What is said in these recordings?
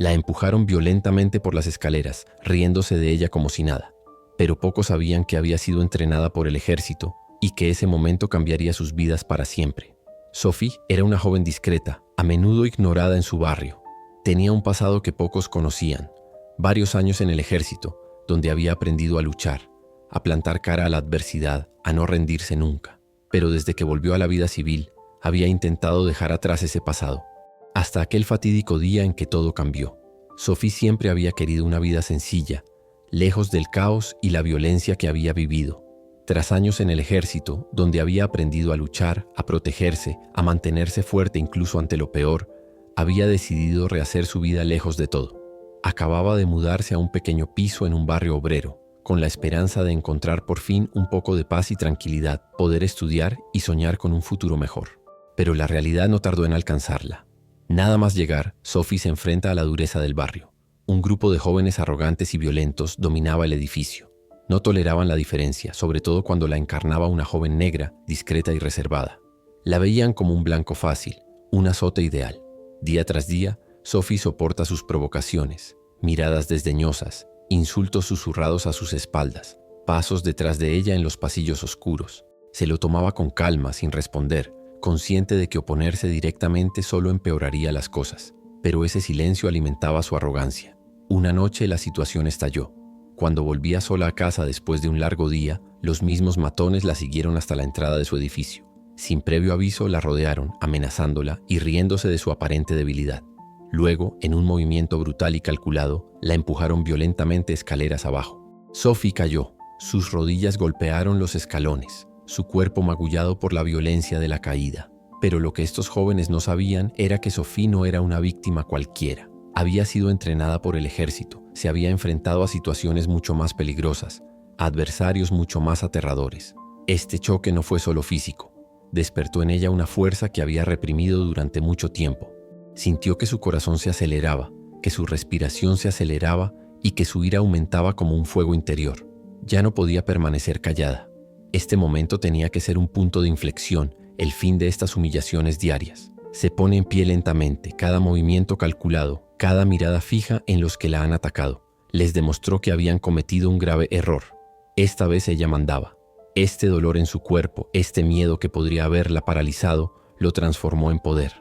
La empujaron violentamente por las escaleras, riéndose de ella como si nada. Pero pocos sabían que había sido entrenada por el ejército y que ese momento cambiaría sus vidas para siempre. Sophie era una joven discreta, a menudo ignorada en su barrio. Tenía un pasado que pocos conocían, varios años en el ejército, donde había aprendido a luchar, a plantar cara a la adversidad, a no rendirse nunca. Pero desde que volvió a la vida civil, había intentado dejar atrás ese pasado, hasta aquel fatídico día en que todo cambió. Sophie siempre había querido una vida sencilla, lejos del caos y la violencia que había vivido. Tras años en el ejército, donde había aprendido a luchar, a protegerse, a mantenerse fuerte incluso ante lo peor, había decidido rehacer su vida lejos de todo. Acababa de mudarse a un pequeño piso en un barrio obrero, con la esperanza de encontrar por fin un poco de paz y tranquilidad, poder estudiar y soñar con un futuro mejor. Pero la realidad no tardó en alcanzarla. Nada más llegar, Sophie se enfrenta a la dureza del barrio. Un grupo de jóvenes arrogantes y violentos dominaba el edificio. No toleraban la diferencia, sobre todo cuando la encarnaba una joven negra, discreta y reservada. La veían como un blanco fácil, un azote ideal. Día tras día, Sophie soporta sus provocaciones, miradas desdeñosas, insultos susurrados a sus espaldas, pasos detrás de ella en los pasillos oscuros. Se lo tomaba con calma, sin responder, consciente de que oponerse directamente solo empeoraría las cosas. Pero ese silencio alimentaba su arrogancia. Una noche la situación estalló. Cuando volvía sola a casa después de un largo día, los mismos matones la siguieron hasta la entrada de su edificio. Sin previo aviso la rodearon, amenazándola y riéndose de su aparente debilidad. Luego, en un movimiento brutal y calculado, la empujaron violentamente escaleras abajo. Sophie cayó. Sus rodillas golpearon los escalones, su cuerpo magullado por la violencia de la caída. Pero lo que estos jóvenes no sabían era que Sophie no era una víctima cualquiera. Había sido entrenada por el ejército, se había enfrentado a situaciones mucho más peligrosas, a adversarios mucho más aterradores. Este choque no fue solo físico. Despertó en ella una fuerza que había reprimido durante mucho tiempo. Sintió que su corazón se aceleraba, que su respiración se aceleraba y que su ira aumentaba como un fuego interior. Ya no podía permanecer callada. Este momento tenía que ser un punto de inflexión, el fin de estas humillaciones diarias. Se pone en pie lentamente, cada movimiento calculado, cada mirada fija en los que la han atacado. Les demostró que habían cometido un grave error. Esta vez ella mandaba. Este dolor en su cuerpo, este miedo que podría haberla paralizado, lo transformó en poder.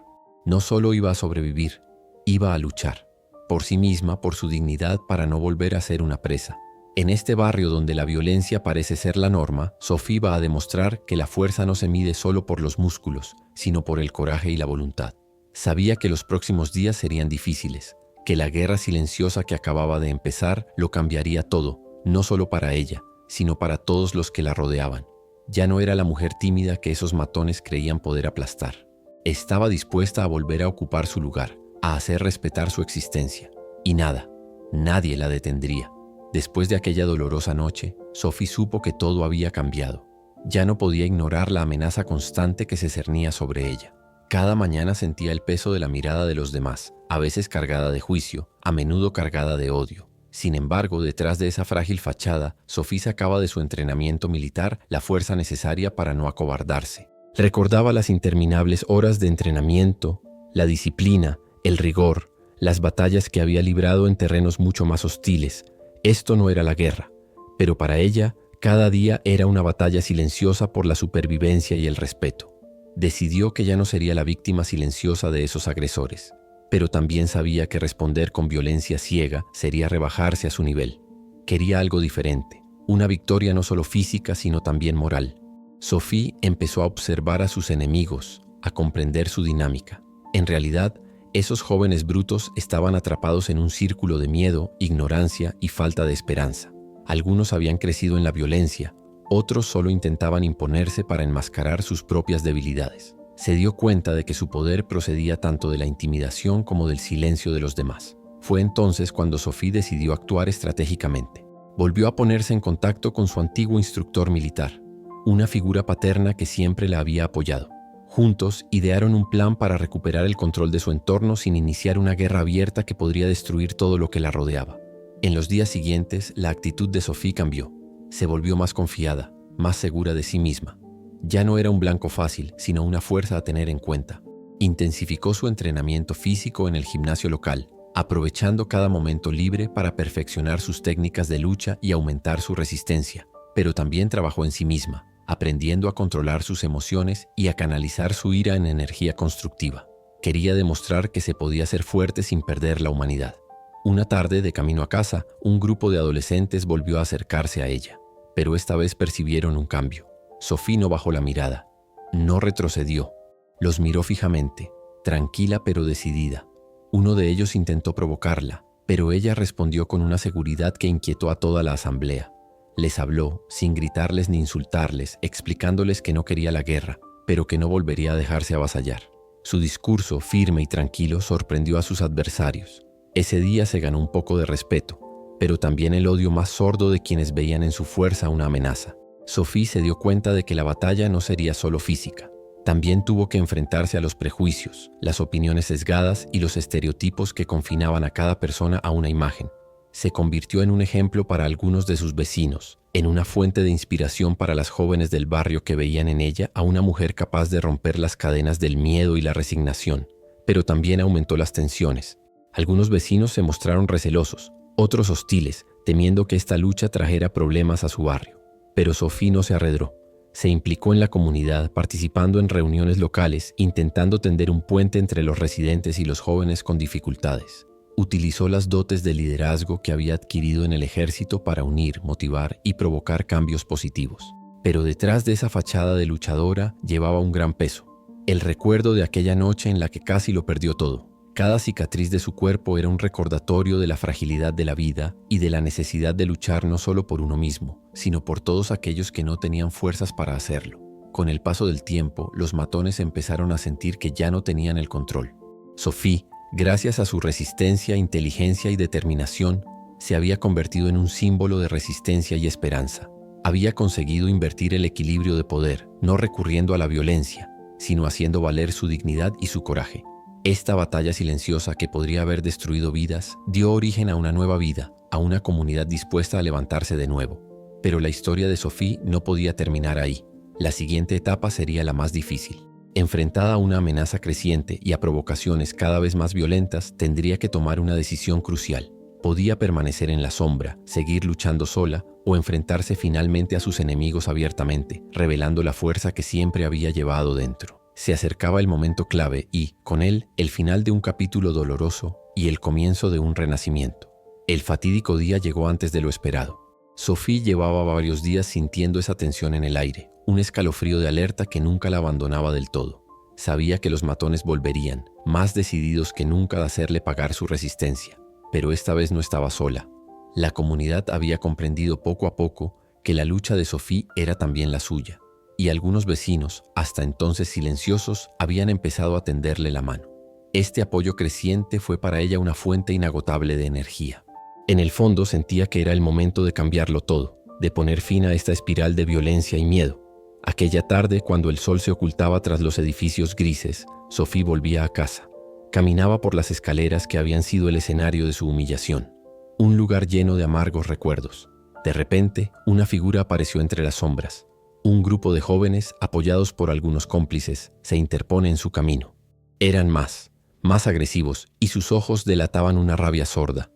No solo iba a sobrevivir, iba a luchar. Por sí misma, por su dignidad, para no volver a ser una presa. En este barrio donde la violencia parece ser la norma, Sophie va a demostrar que la fuerza no se mide solo por los músculos, sino por el coraje y la voluntad. Sabía que los próximos días serían difíciles, que la guerra silenciosa que acababa de empezar lo cambiaría todo, no solo para ella, sino para todos los que la rodeaban. Ya no era la mujer tímida que esos matones creían poder aplastar. Estaba dispuesta a volver a ocupar su lugar, a hacer respetar su existencia. Y nadie la detendría. Después de aquella dolorosa noche, Sophie supo que todo había cambiado. Ya no podía ignorar la amenaza constante que se cernía sobre ella. Cada mañana sentía el peso de la mirada de los demás, a veces cargada de juicio, a menudo cargada de odio. Sin embargo, detrás de esa frágil fachada, Sophie sacaba de su entrenamiento militar la fuerza necesaria para no acobardarse. Recordaba las interminables horas de entrenamiento, la disciplina, el rigor, las batallas que había librado en terrenos mucho más hostiles. Esto no era la guerra, pero para ella, cada día era una batalla silenciosa por la supervivencia y el respeto. Decidió que ya no sería la víctima silenciosa de esos agresores, pero también sabía que responder con violencia ciega sería rebajarse a su nivel. Quería algo diferente, una victoria no solo física, sino también moral. Sophie empezó a observar a sus enemigos, a comprender su dinámica. En realidad, esos jóvenes brutos estaban atrapados en un círculo de miedo, ignorancia y falta de esperanza. Algunos habían crecido en la violencia, otros solo intentaban imponerse para enmascarar sus propias debilidades. Se dio cuenta de que su poder procedía tanto de la intimidación como del silencio de los demás. Fue entonces cuando Sophie decidió actuar estratégicamente. Volvió a ponerse en contacto con su antiguo instructor militar, una figura paterna que siempre la había apoyado. Juntos idearon un plan para recuperar el control de su entorno sin iniciar una guerra abierta que podría destruir todo lo que la rodeaba. En los días siguientes, la actitud de Sophie cambió. Se volvió más confiada, más segura de sí misma. Ya no era un blanco fácil, sino una fuerza a tener en cuenta. Intensificó su entrenamiento físico en el gimnasio local, aprovechando cada momento libre para perfeccionar sus técnicas de lucha y aumentar su resistencia, pero también trabajó en sí misma, aprendiendo a controlar sus emociones y a canalizar su ira en energía constructiva. Quería demostrar que se podía ser fuerte sin perder la humanidad. Una tarde, de camino a casa, un grupo de adolescentes volvió a acercarse a ella, pero esta vez percibieron un cambio. Sophie no bajó la mirada, no retrocedió, los miró fijamente, tranquila pero decidida. Uno de ellos intentó provocarla, pero ella respondió con una seguridad que inquietó a toda la asamblea. Les habló, sin gritarles ni insultarles, explicándoles que no quería la guerra, pero que no volvería a dejarse avasallar. Su discurso, firme y tranquilo, sorprendió a sus adversarios. Ese día se ganó un poco de respeto, pero también el odio más sordo de quienes veían en su fuerza una amenaza. Sophie se dio cuenta de que la batalla no sería solo física. También tuvo que enfrentarse a los prejuicios, las opiniones sesgadas y los estereotipos que confinaban a cada persona a una imagen. Se convirtió en un ejemplo para algunos de sus vecinos, en una fuente de inspiración para las jóvenes del barrio que veían en ella a una mujer capaz de romper las cadenas del miedo y la resignación, pero también aumentó las tensiones. Algunos vecinos se mostraron recelosos, otros hostiles, temiendo que esta lucha trajera problemas a su barrio. Pero Sophie no se arredró. Se implicó en la comunidad, participando en reuniones locales, intentando tender un puente entre los residentes y los jóvenes con dificultades. Utilizó las dotes de liderazgo que había adquirido en el ejército para unir, motivar y provocar cambios positivos. Pero detrás de esa fachada de luchadora llevaba un gran peso: el recuerdo de aquella noche en la que casi lo perdió todo. Cada cicatriz de su cuerpo era un recordatorio de la fragilidad de la vida y de la necesidad de luchar no solo por uno mismo, sino por todos aquellos que no tenían fuerzas para hacerlo. Con el paso del tiempo, los matones empezaron a sentir que ya no tenían el control. Sophie, gracias a su resistencia, inteligencia y determinación, se había convertido en un símbolo de resistencia y esperanza. Había conseguido invertir el equilibrio de poder, no recurriendo a la violencia, sino haciendo valer su dignidad y su coraje. Esta batalla silenciosa que podría haber destruido vidas, dio origen a una nueva vida, a una comunidad dispuesta a levantarse de nuevo. Pero la historia de Sophie no podía terminar ahí. La siguiente etapa sería la más difícil. Enfrentada a una amenaza creciente y a provocaciones cada vez más violentas, tendría que tomar una decisión crucial. Podía permanecer en la sombra, seguir luchando sola o enfrentarse finalmente a sus enemigos abiertamente, revelando la fuerza que siempre había llevado dentro. Se acercaba el momento clave y, con él, el final de un capítulo doloroso y el comienzo de un renacimiento. El fatídico día llegó antes de lo esperado. Sophie llevaba varios días sintiendo esa tensión en el aire, un escalofrío de alerta que nunca la abandonaba del todo. Sabía que los matones volverían, más decididos que nunca de hacerle pagar su resistencia. Pero esta vez no estaba sola. La comunidad había comprendido poco a poco que la lucha de Sophie era también la suya, y algunos vecinos, hasta entonces silenciosos, habían empezado a tenderle la mano. Este apoyo creciente fue para ella una fuente inagotable de energía. En el fondo sentía que era el momento de cambiarlo todo, de poner fin a esta espiral de violencia y miedo. Aquella tarde, cuando el sol se ocultaba tras los edificios grises, Sophie volvía a casa. Caminaba por las escaleras que habían sido el escenario de su humillación, un lugar lleno de amargos recuerdos. De repente, una figura apareció entre las sombras. Un grupo de jóvenes, apoyados por algunos cómplices, se interpone en su camino. Eran más agresivos, y sus ojos delataban una rabia sorda.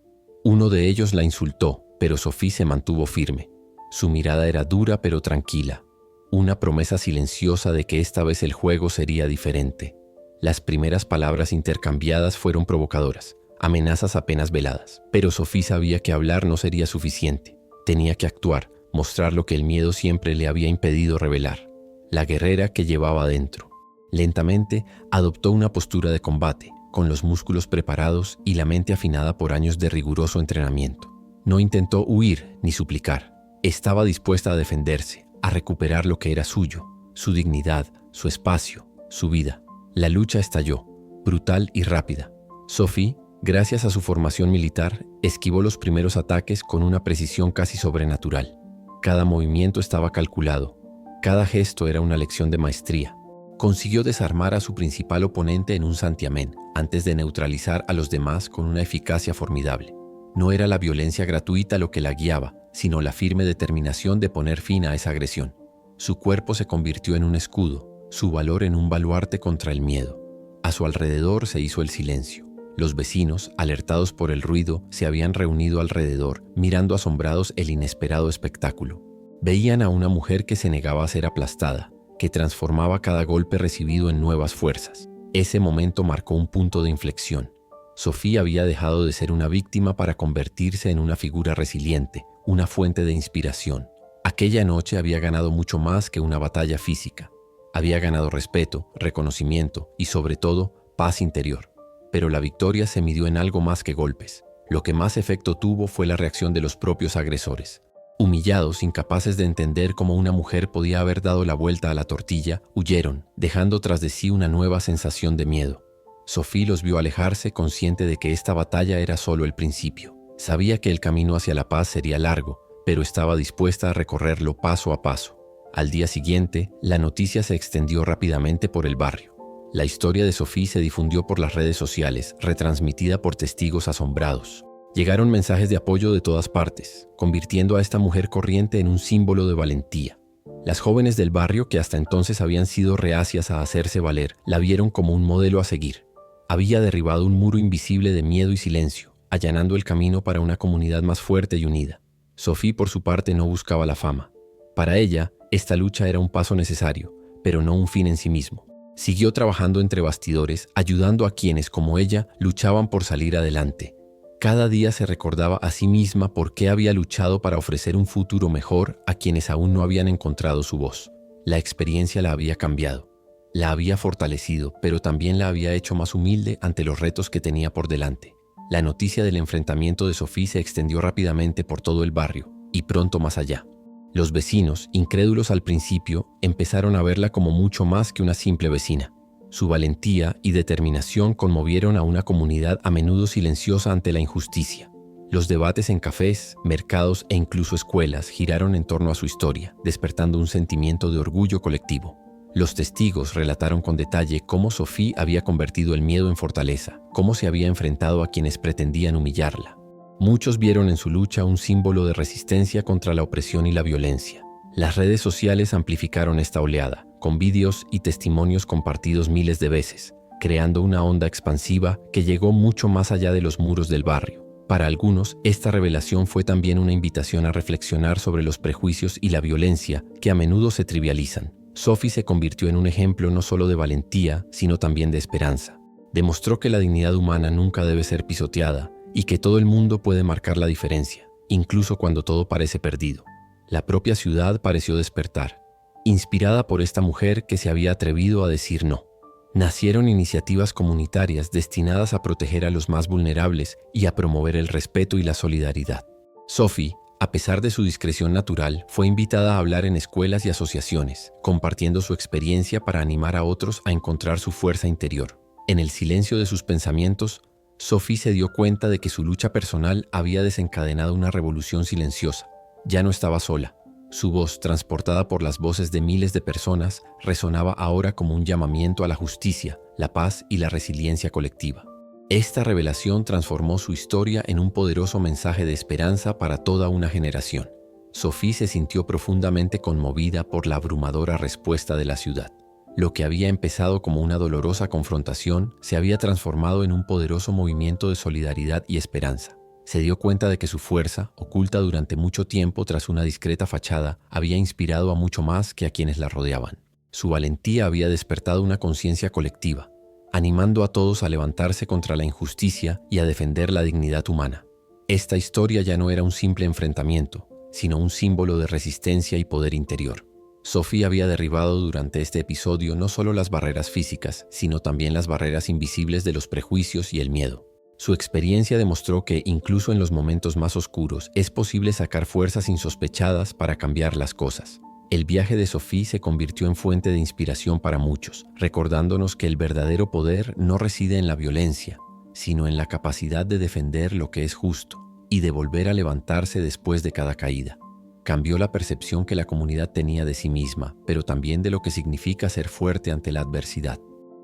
Uno de ellos la insultó, pero Sophie se mantuvo firme. Su mirada era dura pero tranquila, una promesa silenciosa de que esta vez el juego sería diferente. Las primeras palabras intercambiadas fueron provocadoras, amenazas apenas veladas, pero Sophie sabía que hablar no sería suficiente. Tenía que actuar, mostrar lo que el miedo siempre le había impedido revelar, la guerrera que llevaba dentro. Lentamente adoptó una postura de combate, con los músculos preparados y la mente afinada por años de riguroso entrenamiento. No intentó huir ni suplicar. Estaba dispuesta a defenderse, a recuperar lo que era suyo, su dignidad, su espacio, su vida. La lucha estalló, brutal y rápida. Sophie, gracias a su formación militar, esquivó los primeros ataques con una precisión casi sobrenatural. Cada movimiento estaba calculado, cada gesto era una lección de maestría. Consiguió desarmar a su principal oponente en un santiamén, antes de neutralizar a los demás con una eficacia formidable. No era la violencia gratuita lo que la guiaba, sino la firme determinación de poner fin a esa agresión. Su cuerpo se convirtió en un escudo, su valor en un baluarte contra el miedo. A su alrededor se hizo el silencio. Los vecinos, alertados por el ruido, se habían reunido alrededor, mirando asombrados el inesperado espectáculo. Veían a una mujer que se negaba a ser aplastada, que transformaba cada golpe recibido en nuevas fuerzas. Ese momento marcó un punto de inflexión. Sophie había dejado de ser una víctima para convertirse en una figura resiliente, una fuente de inspiración. Aquella noche había ganado mucho más que una batalla física. Había ganado respeto, reconocimiento y, sobre todo, paz interior. Pero la victoria se midió en algo más que golpes. Lo que más efecto tuvo fue la reacción de los propios agresores. Humillados, incapaces de entender cómo una mujer podía haber dado la vuelta a la tortilla, huyeron, dejando tras de sí una nueva sensación de miedo. Sophie los vio alejarse, consciente de que esta batalla era solo el principio. Sabía que el camino hacia la paz sería largo, pero estaba dispuesta a recorrerlo paso a paso. Al día siguiente, la noticia se extendió rápidamente por el barrio. La historia de Sophie se difundió por las redes sociales, retransmitida por testigos asombrados. Llegaron mensajes de apoyo de todas partes, convirtiendo a esta mujer corriente en un símbolo de valentía. Las jóvenes del barrio, que hasta entonces habían sido reacias a hacerse valer, la vieron como un modelo a seguir. Había derribado un muro invisible de miedo y silencio, allanando el camino para una comunidad más fuerte y unida. Sophie, por su parte, no buscaba la fama. Para ella, esta lucha era un paso necesario, pero no un fin en sí mismo. Siguió trabajando entre bastidores, ayudando a quienes, como ella, luchaban por salir adelante. Cada día se recordaba a sí misma por qué había luchado para ofrecer un futuro mejor a quienes aún no habían encontrado su voz. La experiencia la había cambiado, la había fortalecido, pero también la había hecho más humilde ante los retos que tenía por delante. La noticia del enfrentamiento de Sophie se extendió rápidamente por todo el barrio, y pronto más allá. Los vecinos, incrédulos al principio, empezaron a verla como mucho más que una simple vecina. Su valentía y determinación conmovieron a una comunidad a menudo silenciosa ante la injusticia. Los debates en cafés, mercados e incluso escuelas giraron en torno a su historia, despertando un sentimiento de orgullo colectivo. Los testigos relataron con detalle cómo Sophie había convertido el miedo en fortaleza, cómo se había enfrentado a quienes pretendían humillarla. Muchos vieron en su lucha un símbolo de resistencia contra la opresión y la violencia. Las redes sociales amplificaron esta oleada, con vídeos y testimonios compartidos miles de veces, creando una onda expansiva que llegó mucho más allá de los muros del barrio. Para algunos, esta revelación fue también una invitación a reflexionar sobre los prejuicios y la violencia que a menudo se trivializan. Sophie se convirtió en un ejemplo no solo de valentía, sino también de esperanza. Demostró que la dignidad humana nunca debe ser pisoteada y que todo el mundo puede marcar la diferencia, incluso cuando todo parece perdido. La propia ciudad pareció despertar, inspirada por esta mujer que se había atrevido a decir no. Nacieron iniciativas comunitarias destinadas a proteger a los más vulnerables y a promover el respeto y la solidaridad. Sophie, a pesar de su discreción natural, fue invitada a hablar en escuelas y asociaciones, compartiendo su experiencia para animar a otros a encontrar su fuerza interior. En el silencio de sus pensamientos, Sophie se dio cuenta de que su lucha personal había desencadenado una revolución silenciosa. Ya no estaba sola. Su voz, transportada por las voces de miles de personas, resonaba ahora como un llamamiento a la justicia, la paz y la resiliencia colectiva. Esta revelación transformó su historia en un poderoso mensaje de esperanza para toda una generación. Sophie se sintió profundamente conmovida por la abrumadora respuesta de la ciudad. Lo que había empezado como una dolorosa confrontación se había transformado en un poderoso movimiento de solidaridad y esperanza. Se dio cuenta de que su fuerza, oculta durante mucho tiempo tras una discreta fachada, había inspirado a mucho más que a quienes la rodeaban. Su valentía había despertado una conciencia colectiva, animando a todos a levantarse contra la injusticia y a defender la dignidad humana. Esta historia ya no era un simple enfrentamiento, sino un símbolo de resistencia y poder interior. Sophie había derribado durante este episodio no solo las barreras físicas, sino también las barreras invisibles de los prejuicios y el miedo. Su experiencia demostró que, incluso en los momentos más oscuros, es posible sacar fuerzas insospechadas para cambiar las cosas. El viaje de Sophie se convirtió en fuente de inspiración para muchos, recordándonos que el verdadero poder no reside en la violencia, sino en la capacidad de defender lo que es justo y de volver a levantarse después de cada caída. Cambió la percepción que la comunidad tenía de sí misma, pero también de lo que significa ser fuerte ante la adversidad.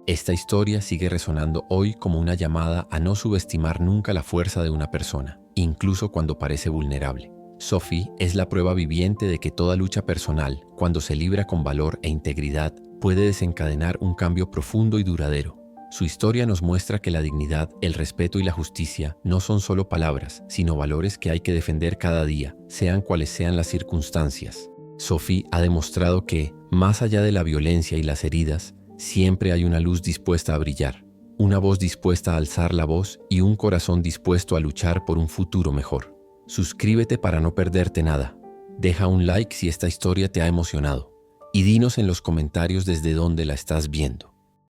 Esta historia sigue resonando hoy como una llamada a no subestimar nunca la fuerza de una persona, incluso cuando parece vulnerable. Sophie es la prueba viviente de que toda lucha personal, cuando se libra con valor e integridad, puede desencadenar un cambio profundo y duradero. Su historia nos muestra que la dignidad, el respeto y la justicia no son solo palabras, sino valores que hay que defender cada día, sean cuales sean las circunstancias. Sophie ha demostrado que, más allá de la violencia y las heridas, siempre hay una luz dispuesta a brillar, una voz dispuesta a alzar la voz y un corazón dispuesto a luchar por un futuro mejor. Suscríbete para no perderte nada. Deja un like si esta historia te ha emocionado y dinos en los comentarios desde dónde la estás viendo.